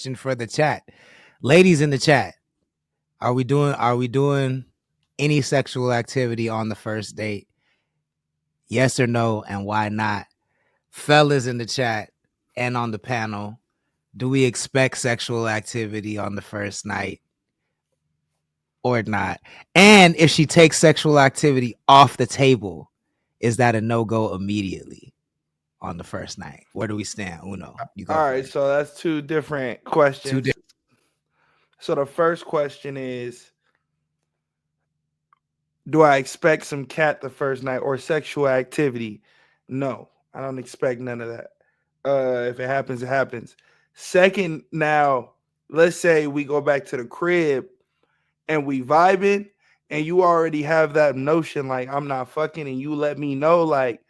For the chat, ladies in the chat, are we doing any sexual activity on the first date? Yes or no, and why not? Fellas in the chat and on the panel, do we expect sexual activity on the first night or not? And if she takes sexual activity off the table, is that a no-go immediately on the first night? Where do we stand? Uno, you go All right, first. so that's two different Two questions. So the first question is, do I expect some cat the first night or sexual activity? No, I don't expect none of that. If it happens, it happens. Second, now let's say we go back to the crib and we vibing, and you already have that notion like I'm not fucking, and you let me know like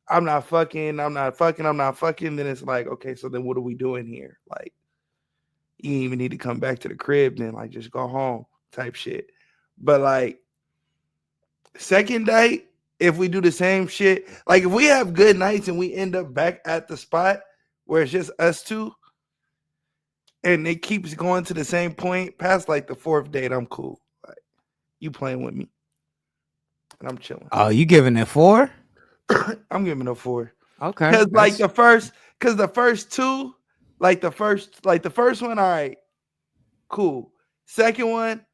I'm not fucking, I'm not fucking, I'm not fucking. Then it's like, okay, so then what are we doing here? Like, you ain't even need to come back to the crib. Then like just go home type shit. But like second date, if we do the same shit, like if we have good nights and we end up back at the spot where it's just us two and it keeps going to the same point past like the fourth date, I'm cool. Like you playing with me and I'm chilling. Oh, you giving it 4? I'm giving a 4. Okay, Cause like that's the first two, like the first one, all right, cool. Second one,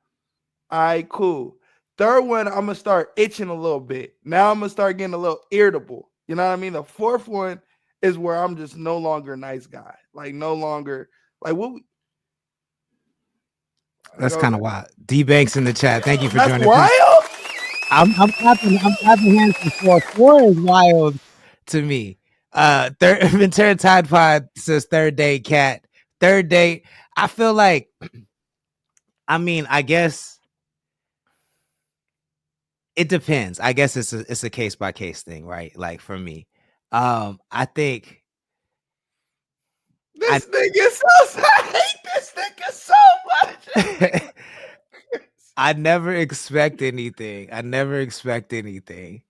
all right, cool. Third one, I'm gonna start itching a little bit. Now I'm gonna start getting a little irritable. You know what I mean? The fourth one is where I'm just no longer a nice guy. Like no longer like what we, like, kind of wild. D Banks in the chat. Thank you for that's joining. wild. I'm clapping hands for 4. 4 is wild to me. Ventura Tide Pod says third date cat. Third date. I feel like, I mean, I guess it depends. I guess it's a case by case thing, right? Like for me. I think I This nigga so I hate this nigga so much. I never expect anything. I never expect anything.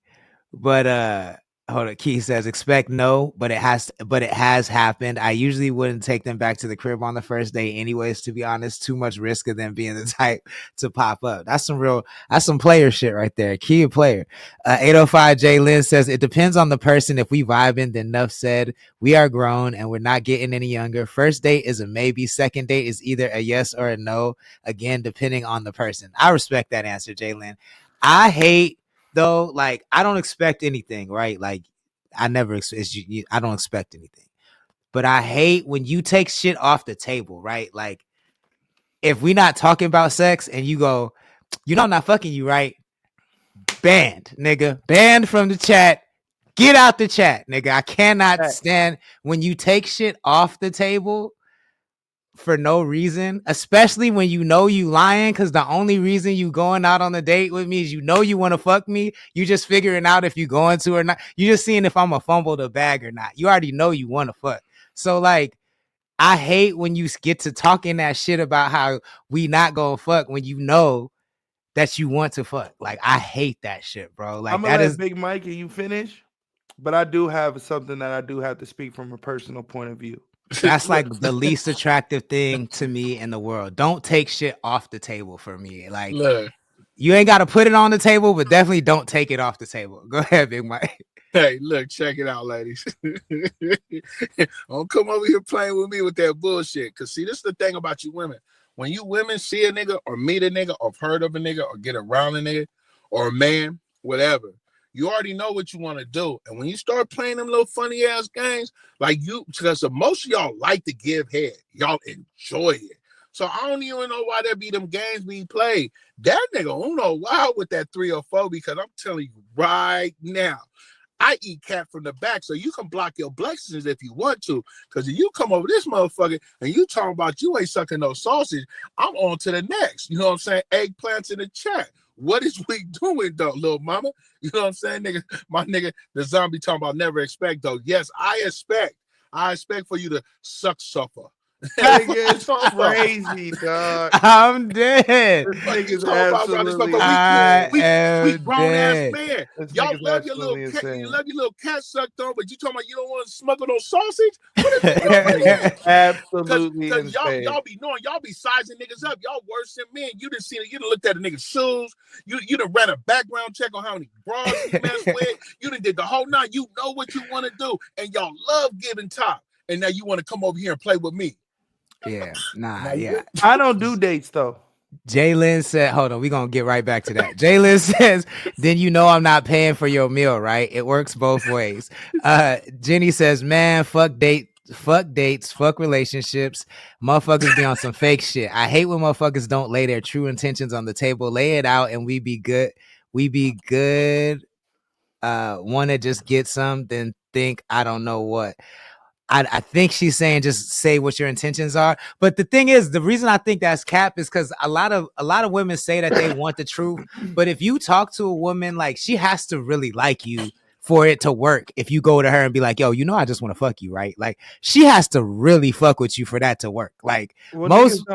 But hold on. Key says expect no, but it has happened. I usually wouldn't take them back to the crib on the first day anyways, to be honest. Too much risk of them being the type to pop up. That's some player shit right there. Key a player. 805 J Lynn says it depends on the person. If we vibing, then enough said. We are grown and we're not getting any younger. First date is a maybe. Second date is either a yes or a no. Again, depending on the person. I respect that answer, J Lynn. I hate though, like I don't expect anything, right? Like I never, I don't expect anything. But I hate when you take shit off the table, right? Like if we not talking about sex and you go, you know I'm not fucking you, right? Banned, nigga. Banned from the chat. Get out the chat, nigga. I cannot stand when you take shit off the table for no reason, especially when you know you lying, because the only reason you going out on a date with me is you know you want to fuck me. You just figuring out if you going to or not. You just seeing if I'm a fumble the bag or not. You already know you want to fuck. So like, I hate when you get to talking that shit about how we not gonna fuck when you know that you want to fuck. Like, I hate that shit, bro. I'm Like gonna that let is Big Mike and you finish, but I do have something that I do have to speak from a personal point of view. that's Look, like the least attractive thing to me in the world. Don't take shit off the table for me. Like look. you ain't got to put it on the table, but definitely don't take it off the table. Go ahead, Big Mike. Hey, look, check it out, ladies. Don't come over here playing with me with that bullshit. Cause see, this is the thing about you women. When you women see a nigga or meet a nigga or heard of a nigga or get around a nigga or a man, whatever, you already know what you want to do. And when you start playing them little funny ass games, like you, because most of y'all like to give head, y'all enjoy it. So I don't even know why there be them games being played. That nigga Uno wild with that 304 because I'm telling you right now. I eat cat from the back, so you can block your blessings if you want to. Because if you come over this motherfucker and you talking about you ain't sucking no sausage, I'm on to the next. You know what I'm saying? Eggplants in the chat. What is we doing though, little mama? You know what I'm saying, nigga? My nigga, the zombie talking about never expect though. Yes, I expect. I expect for you to suck suffer. That What nigga you is talking about? crazy, dog. I'm dead. This Fuck you nigga's talking about, bro? This absolutely motherfucker, I insane. we am grown ass dead. man. This Y'all nigga's love your little absolutely cat. You insane. love your little cat sucked on, but you talking about you don't want to smuggle no sausage? Put a nigga This over nigga's there. Cause, absolutely cause y'all, insane. y'all be knowing, y'all be sizing niggas up. Y'all worse than men. You done seen it. You done looked at a nigga's shoes. You done ran a background check on how many bras he messed with. You done did the whole nine. You know what you want to do, and y'all love giving top. And now you want to come over here and play with me. Yeah, nah, Now you yeah. I don't do dates though. Jalen said, hold on, we're going to get right back to that. Jalen says, then you know I'm not paying for your meal, right? It works both ways. Jenny says, man, fuck dates, fuck relationships. Motherfuckers be on some fake shit. I hate when motherfuckers don't lay their true intentions on the table. Lay it out and we be good. We be good. Want to just get some, then think I don't know what. I think she's saying just say what your intentions are. But the thing is, the reason I think that's cap is because a lot of women say that they want the truth. But if you talk to a woman, like she has to really like you for it to work. If you go to her and be like, yo, you know, I just want to fuck you, right? Like she has to really fuck with you for that to work. Like Well, most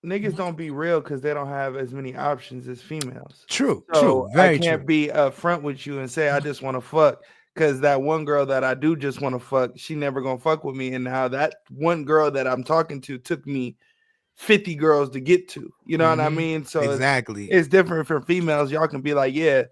niggas don't be real because they don't have as many options as females. true, So I very can't true. be upfront with you and say I just want to fuck because that one girl that I do just want to fuck, she never gonna fuck with me. And now that one girl that I'm talking to took me 50 girls to get to. You know what I Mm-hmm. mean? So Exactly. it's different for females. Y'all can be like, yeah,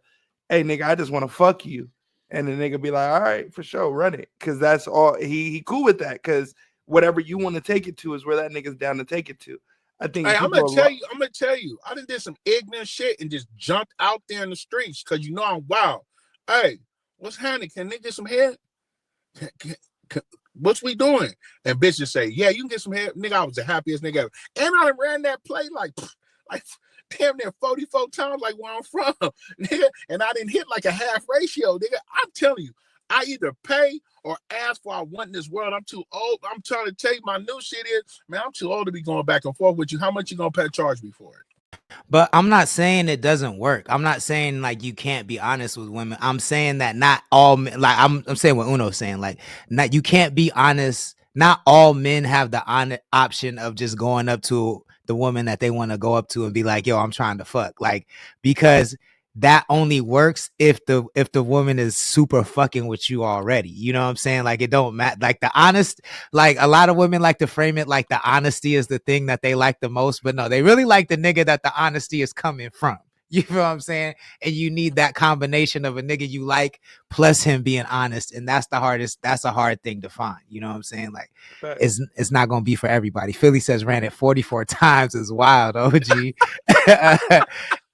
hey nigga, I just want to fuck you. And the nigga be like, all right, for sure, run it. Cause that's all he cool with that. Cause whatever you want to take it to is where that nigga's down to take it to. I think Hey, people are I'm gonna tell you, I done did some ignorant shit and just jumped out there in the streets because you know I'm wild. Hey, what's happening? Can they get some head? What's we doing? And bitches say, yeah, you can get some head. Nigga, I was the happiest nigga ever. And I done ran that play like damn near 44 times, like where I'm from, nigga. And I didn't hit like a half ratio, nigga. I'm telling you, I either pay or ask for I want in this world. I'm too old. I'm trying to tell you my new shit is, man, I'm too old to be going back and forth with you. How much you gonna pay charge me for it? But I'm not saying it doesn't work. I'm not saying like you can't be honest with women. I'm saying that not all men, like I'm saying what Uno's saying, like not you can't be honest. Not all men have the option of just going up to the woman that they want to go up to and be like, "Yo, I'm trying to fuck." Like because that only works if the woman is super fucking with you already. You know what I'm saying? Like it don't matter. Like the honest, like a lot of women like to frame it like the honesty is the thing that they like the most, but no, they really like the nigga that the honesty is coming from. You feel what I'm saying? And you need that combination of a nigga you like plus him being honest. And that's the hardest, that's a hard thing to find. You know what I'm saying? Like it's not gonna be for everybody. Philly says ran it 44 times is wild, OG.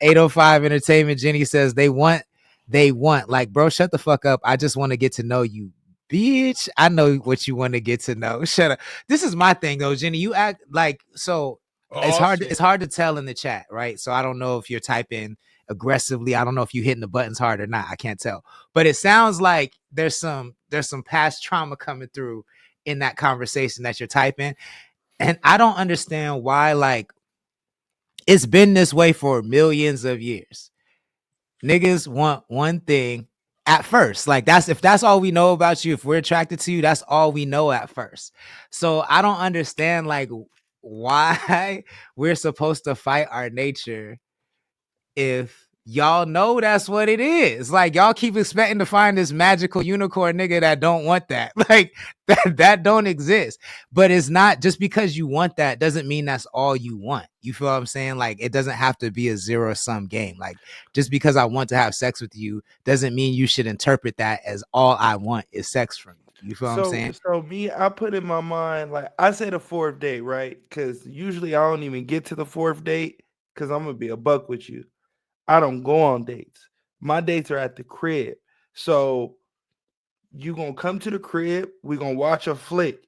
805 Entertainment. Jenny says they want like, bro, shut the fuck up. I just want to get to know you, bitch. I know what you want to get to know. Shut up. This is my thing though, Jenny. You act like so. Oh shit. It's hard to tell in the chat, right? So I don't know if you're typing aggressively. I don't know if you're hitting the buttons hard or not. I can't tell. But it sounds like there's some past trauma coming through in that conversation that you're typing. And I don't understand why, like, it's been this way for millions of years. Niggas want one thing at first. Like that's if that's all we know about you, if we're attracted to you, that's all we know at first. So I don't understand like why we're supposed to fight our nature if y'all know that's what it is. Like y'all keep expecting to find this magical unicorn nigga that don't want that. Like that don't exist. But it's not just because you want that doesn't mean that's all you want. You feel what I'm saying? Like it doesn't have to be a zero sum game. Like just because I want to have sex with you doesn't mean you should interpret that as all I want is sex from you. You feel what I'm so saying? so me, I put in my mind like I say the fourth date, right? Because usually I don't even get to the fourth date because I'm gonna be a buck with you. I don't go on dates. My dates are at the crib. So you gonna come to the crib, we gonna watch a flick.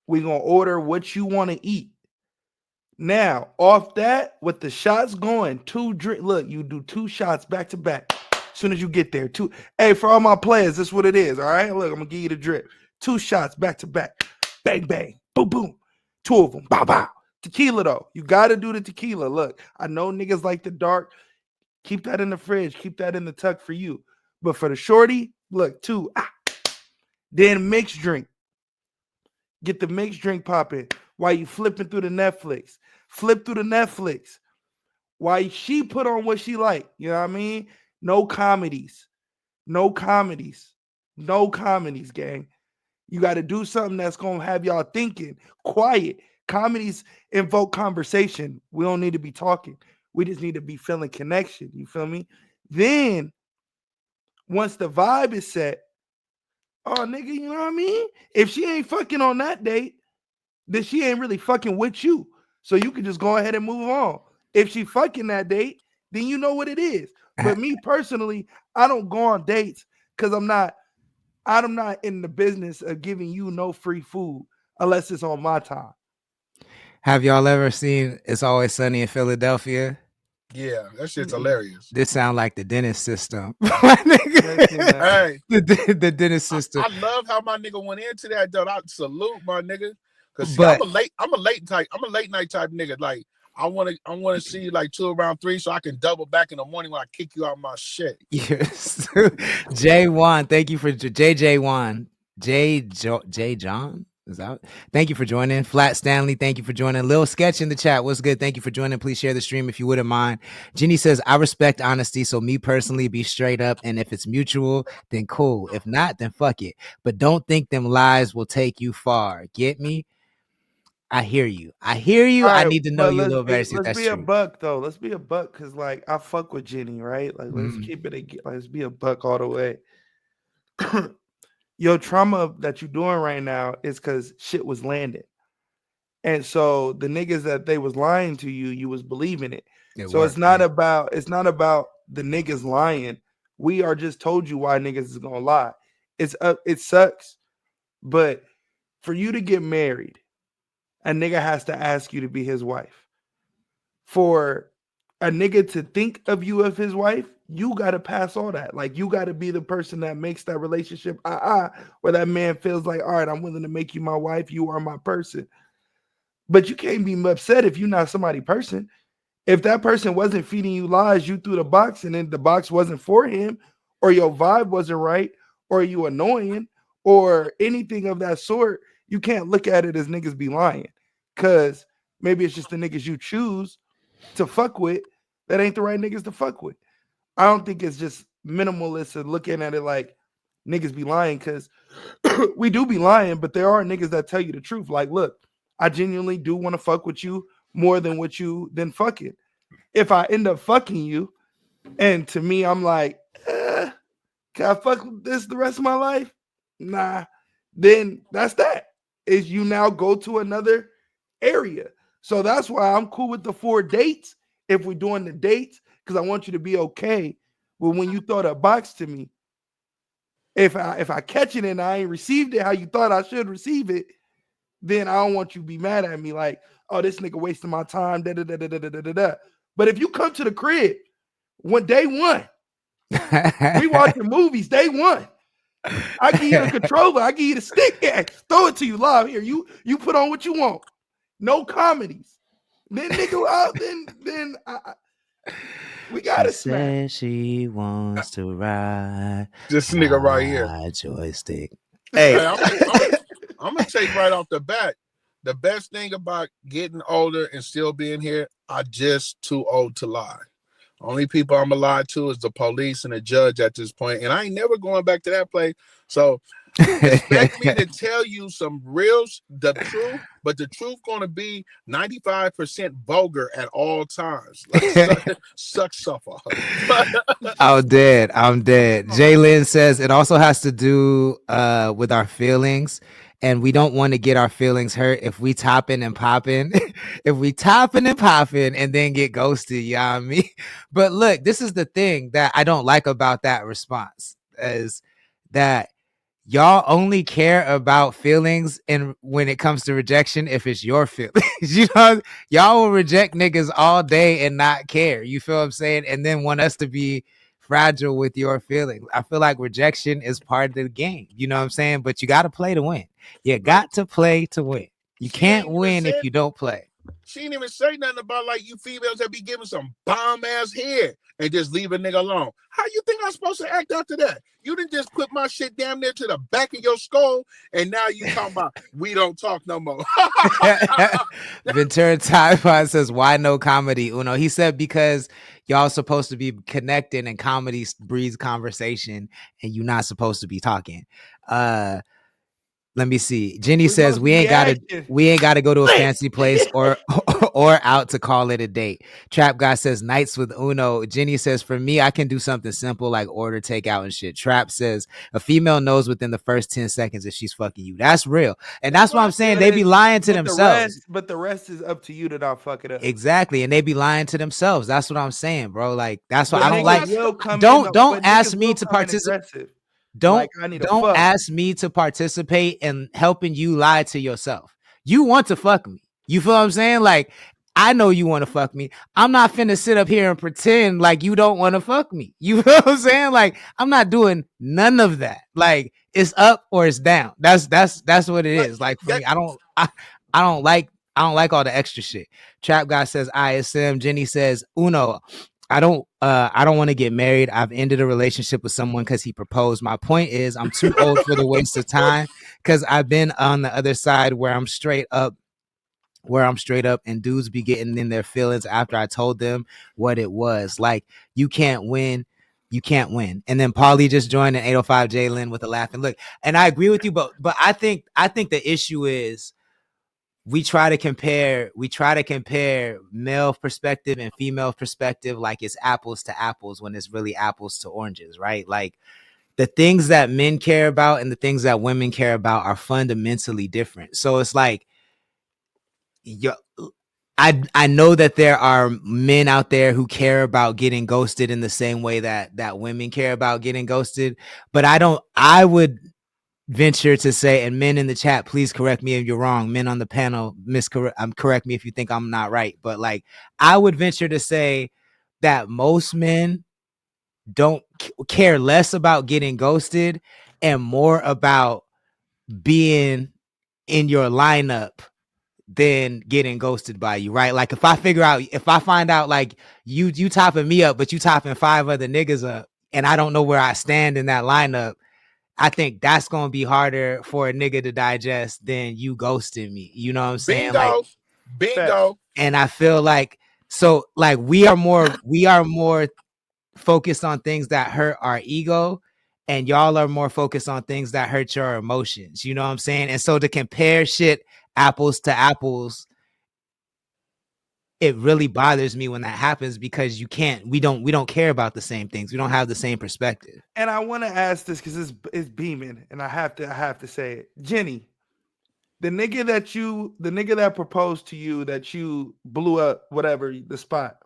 We gonna order what you want to eat. Now, off that, with the shots going, two drink. Look, you do two shots back to back. As soon as you get there, two. Hey, for all my players, this is what it is. All right, look, I'm gonna give you the drip. Two shots back to back, bang bang, boom boom. Two of them, bow bow. Tequila though, you gotta do the tequila. Look, I know niggas like the dark. Keep that in the fridge. Keep that in the tuck for you. But for the shorty, look, two. Then mixed drink. Get the mixed drink popping while you flipping through the Netflix. Flip through the Netflix while she put on what she like. You know what I mean? No comedies. No comedies. No comedies, gang. You got to do something that's going to have y'all thinking. Quiet. Comedies invoke conversation. We don't need to be talking. We just need to be feeling connection. You feel me? Then, once the vibe is set, oh, nigga, you know what I mean? If she ain't fucking on that date, then she ain't really fucking with you. So you can just go ahead and move on. If she fucking that date, then you know what it is. But me personally, I don't go on dates because I'm not in the business of giving you no free food unless it's on my time. Have y'all ever seen It's Always Sunny in Philadelphia? Yeah, that shit's Mm-mm. hilarious. This sound like the dentist system. Never seen that. Hey, the dentist system. I love how my nigga went into that though. I salute my nigga. Cause see, But I'm a late night type nigga. Like I wanna see you like 2 around 3 so I can double back in the morning when I kick you out my shit. yes. J1, thank you for JJ1. J John? Is that? Thank you for joining. Flat Stanley, thank you for joining. Lil Sketch in the chat. What's good? Thank you for joining. Please share the stream if you wouldn't mind. Jenny says, I respect honesty. So me personally, be straight up. And if it's mutual, then cool. If not, then fuck it. But don't think them lies will take you far. Get me? I hear you. I hear you. All I right, need to know but you a little better. See if let's that's be a true. buck though. Let's be a buck because like I fuck with Jenny, right? Like let's keep it. Let's be a buck all the way. Your trauma that you're doing right now is because shit was landed. And so the niggas that they was lying to you, you was believing it. It So worked. it's not about the niggas lying. We are just told you why niggas is gonna lie. It sucks. But for you to get married, a nigga has to ask you to be his wife. For a nigga to think of you as his wife, you gotta pass all that. Like you gotta be the person that makes that relationship where that man feels like, all right, I'm willing to make you my wife, you are my person. But you can't be upset if you're not somebody person. If that person wasn't feeding you lies, you threw the box and then the box wasn't for him, or your vibe wasn't right, or you annoying, or anything of that sort, you can't look at it as niggas be lying. Cause maybe it's just the niggas you choose to fuck with that ain't the right niggas to fuck with. I don't think it's just minimalist and looking at it like niggas be lying because we do be lying, but there are niggas that tell you the truth. Like, look, I genuinely do want to fuck with you more than what you then fucking. If I end up fucking you, and to me, I'm like, can I fuck with this the rest of my life? Nah. Then that's that. Is you now go to another area. So that's why I'm cool with the 4 dates if we're doing the dates, because I want you to be okay with when you throw that box to me. If I catch it and I ain't received it how you thought I should receive it, then I don't want you to be mad at me like, oh, this nigga wasting my time. Da, da, da, da, da, da, da, da. But if you come to the crib day one, we watching movies day one. I give you the controller, I give you the stick, throw it to you live here. You put on what you want. No comedies. Then nigga, then we gotta smash. She wants to ride This nigga right here. joystick. Hey, Hey, I'm gonna take right off the bat. The best thing about getting older and still being here, I just too old to lie. Only people I'm gonna lie to is the police and the judge at this point, and I ain't never going back to that place. So expect me to tell you the truth, but the truth gonna be 95% vulgar at all times. Like suck suffer. I'm dead. Jalen says it also has to do with our feelings, and we don't want to get our feelings hurt if we topping and popping. If we topping and popping and then get ghosted, you know what I mean? But look, this is the thing that I don't like about that response is that y'all only care about feelings and when it comes to rejection if it's your feelings. You know, y'all will reject niggas all day and not care. You feel what I'm saying? And then want us to be fragile with your feelings. I feel like rejection is part of the game. You know what I'm saying? But you got to play to win. You got to play to win. You She can't ain't even win if said you don't play. She didn't even say nothing about like you females that be giving some bomb ass head and just leave a nigga alone. How you think I'm supposed to act after that? You didn't just put my shit damn near to the back of your skull, and now you talking about we don't talk no more. Ventura Taiwan says, "Why no comedy?" Uno. He said because y'all supposed to be connecting, and comedy breeds conversation, and you're not supposed to be talking. Let me see. Jenny We says supposed to be acting. we ain't gotta go to a fancy place or out to call it a date. Trap guy says nights with Uno. Jenny says for me, I can do something simple like order takeout and shit. Trap says a female knows within the first 10 seconds if she's fucking you. That's real. And that's what I'm saying. They be lying to themselves. But the rest is up to you to not fuck it up. Exactly. And they be lying to themselves. That's what I'm saying, bro. Like that's why But I don't niggas like will come in, don't ask niggas me will to come in participate. aggressive. Don't Like, I need a don't fuck. ask me to participate in helping you lie to yourself. You want to fuck me. You feel what I'm saying? Like, I know you want to fuck me. I'm not finna sit up here and pretend like you don't want to fuck me. You feel what I'm saying? Like, I'm not doing none of that. Like, it's up or it's down. That's what it is. Like for me, I don't like all the extra shit. Trap guy says ISM. Jenny says Uno. I don't want to get married. I've ended a relationship with someone because he proposed. My point is I'm too old for the waste of time because I've been on the other side where I'm straight up and dudes be getting in their feelings after I told them what it was. Like, you can't win. You can't win. And then Paulie just joined in 805 Jalen with a laughing look. And I agree with you, but I think the issue is we try to compare male perspective and female perspective like it's apples to apples when it's really apples to oranges, right? Like, the things that men care about and the things that women care about are fundamentally different. So it's like, I know that there are men out there who care about getting ghosted in the same way that women care about getting ghosted, but I would venture to say, and men in the chat, please correct me if you're wrong. Men on the panel, correct me if you think I'm not right. But like, I would venture to say that most men don't care less about getting ghosted and more about being in your lineup than getting ghosted by you, right? Like, if I find out like you topping me up, but you topping 5 other niggas up, and I don't know where I stand in that lineup, I think that's gonna be harder for a nigga to digest than you ghosting me. You know what I'm saying? Like, Bingo. and I feel like, so like we are more focused on things that hurt our ego, and y'all are more focused on things that hurt your emotions. You know what I'm saying? And so to compare shit apples to apples, it really bothers me when that happens because we don't care about the same things. We don't have the same perspective. And I want to ask this because it's beaming, and I have to say it. Jenny, the nigga that proposed to you, that you blew up, whatever the spot.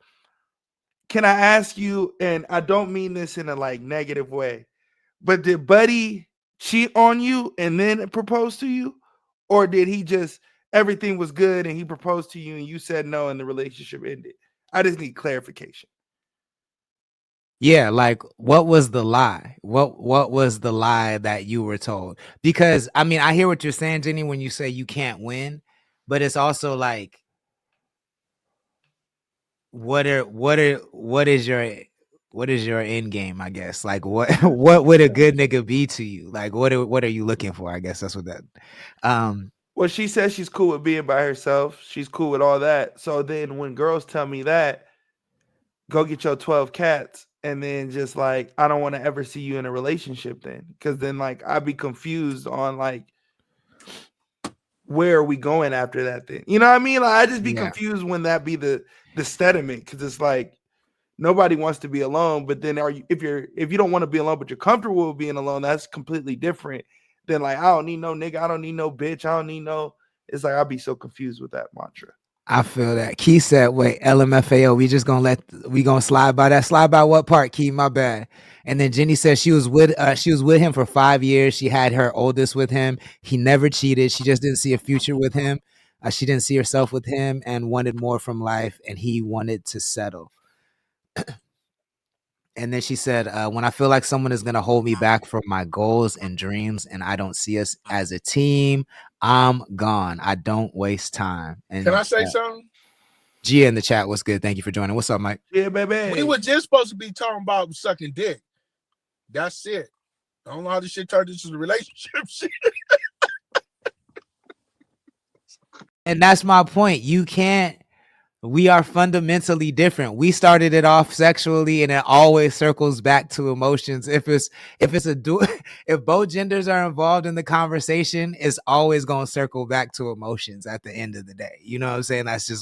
Can I ask you? And I don't mean this in a like negative way, but did Buddy cheat on you and then propose to you, or did he just everything was good and he proposed to you and you said no and the relationship ended? I just need clarification. Yeah, like, what was the lie? What was the lie that you were told? Because I mean, I hear what you're saying, Jenny, when you say you can't win, but it's also like, what is your end game, I guess? Like, what would a good nigga be to you? Like, what are you looking for? I guess that's what that Well, she says she's cool with being by herself. She's cool with all that. So then when girls tell me that, go get your 12 cats, and then just like, I don't want to ever see you in a relationship then. Because then like I'd be confused on like, where are we going after that then? You know what I mean? Like, I just be yeah. confused when that be the sediment, because it's like nobody wants to be alone. But then if you don't want to be alone, but you're comfortable with being alone, that's completely different than like, I don't need no nigga, I don't need no bitch, I don't need no. It's like I'll be so confused with that mantra. I feel that. Key said, wait, LMFAO, we gonna slide by that. Slide by what part, Key? My bad. And then Jenny said she was with him for 5 years. She had her oldest with him. He never cheated. She just didn't see a future with him. She didn't see herself with him and wanted more from life, and he wanted to settle. And then she said, when I feel like someone is gonna hold me back from my goals and dreams, and I don't see us as a team, I'm gone. I don't waste time. Can And I say something? Gia in the chat, what's good? Thank you for joining. What's up, Mike? Yeah, baby. We were just supposed to be talking about sucking dick. That's it. I don't know how this shit turned into a relationship shit. And that's my point. You can't. We are fundamentally different. We started it off sexually, and it always circles back to emotions. If both genders are involved in the conversation, it's always going to circle back to emotions at the end of the day. You know what I'm saying? That's just